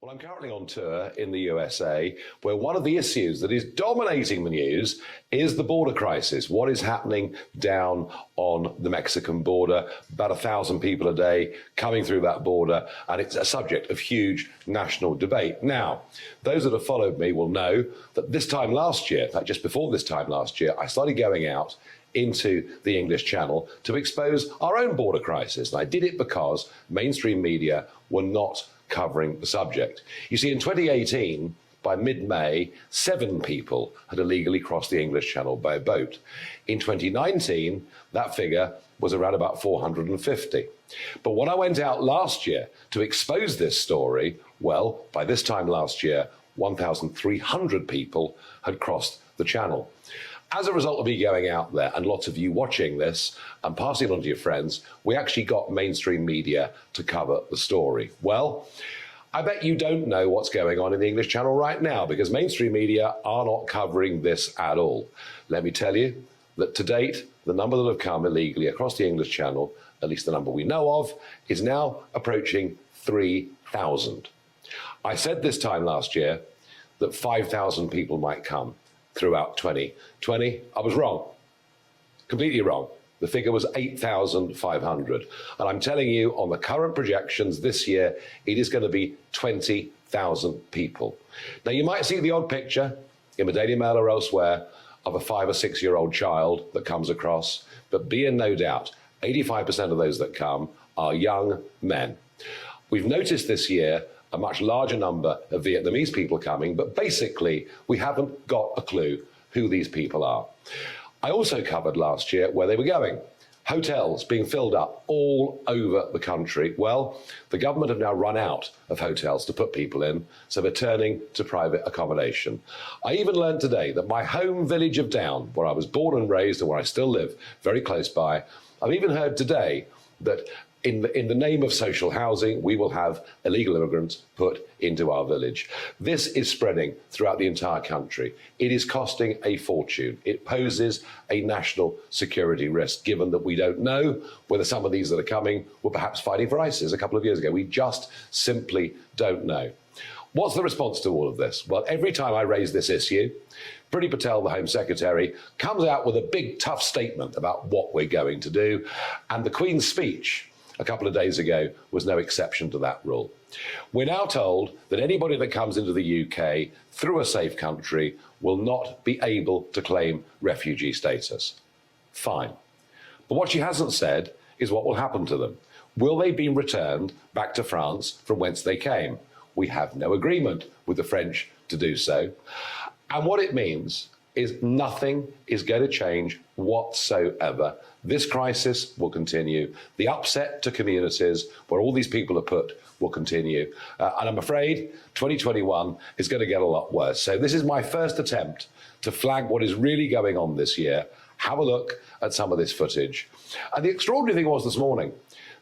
Well, I'm currently on tour in the USA, where one of the issues that is dominating the news is the border crisis. What is happening down on the Mexican border? About 1,000 people a day coming through that border, and it's a subject of huge national debate. Now, those that have followed me will know that this time last year, in fact, just before this time last year, I started going out into the English Channel to expose our own border crisis. And I did it because mainstream media were not covering the subject. You see, in 2018, by mid-May, 7 people had illegally crossed the English Channel by boat. In 2019, that figure was around about 450. But when I went out last year to expose this story, well, by this time last year, 1,300 people had crossed the channel. As a result of me going out there and lots of you watching this and passing it on to your friends, we actually got mainstream media to cover the story. Well, I bet you don't know what's going on in the English Channel right now because mainstream media are not covering this at all. Let me tell you that to date, the number that have come illegally across the English Channel, at least the number we know of, is now approaching 3,000. I said this time last year that 5,000 people might come throughout 2020. I was wrong, completely wrong. The figure was 8,500. And I'm telling you, on the current projections this year, it is going to be 20,000 people. Now, you might see the odd picture in the Daily Mail or elsewhere of a 5 or 6 year old child that comes across, but be in no doubt, 85% of those that come are young men. We've noticed this year a much larger number of Vietnamese people coming, but basically we haven't got a clue who these people are. I also covered last year where they were going. Hotels being filled up all over the country. Well, the government have now run out of hotels to put people in, so they're turning to private accommodation. I even learned today that my home village of Down, where I was born and raised and where I still live, very close by, I've even heard today that in the name of social housing, we will have illegal immigrants put into our village. This is spreading throughout the entire country. It is costing a fortune. It poses a national security risk, given that we don't know whether some of these that are coming were perhaps fighting for ISIS a couple of years ago. We just simply don't know. What's the response to all of this? Well, every time I raise this issue, Priti Patel, the Home Secretary, comes out with a big, tough statement about what we're going to do. And the Queen's speech a couple of days ago was no exception to that rule. We're now told that anybody that comes into the UK through a safe country will not be able to claim refugee status. Fine. But what she hasn't said is what will happen to them. Will they be returned back to France from whence they came? We have no agreement with the French to do so. And what it means is nothing is going to change whatsoever. This crisis will continue. The upset to communities where all these people are put will continue. And I'm afraid 2021 is going to get a lot worse. So this is my first attempt to flag what is really going on this year. Have a look at some of this footage. And the extraordinary thing was this morning,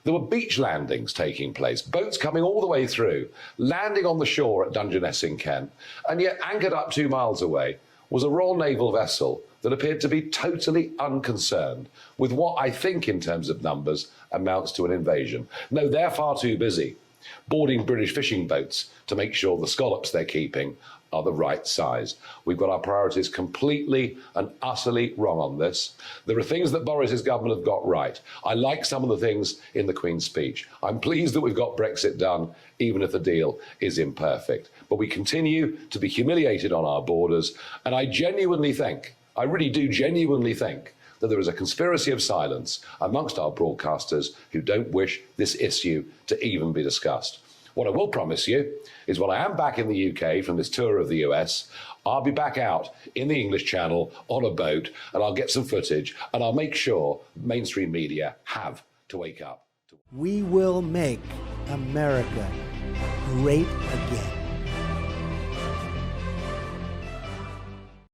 there were beach landings taking place, boats coming all the way through, landing on the shore at Dungeness in Kent, and yet anchored up 2 miles away was a Royal Naval vessel that appeared to be totally unconcerned with what I think in terms of numbers amounts to an invasion. No, they're far too busy boarding British fishing boats to make sure the scallops they're keeping are the right size. We've got our priorities completely and utterly wrong on this. There are things that Boris's government have got right. I like some of the things in the Queen's speech. I'm pleased that we've got Brexit done, even if the deal is imperfect. But we continue to be humiliated on our borders. And I genuinely think, I really do genuinely think, that there is a conspiracy of silence amongst our broadcasters who don't wish this issue to even be discussed. What I will promise you is when I am back in the UK from this tour of the US, I'll be back out in the English Channel on a boat and I'll get some footage and I'll make sure mainstream media have to wake up. We will make America great again.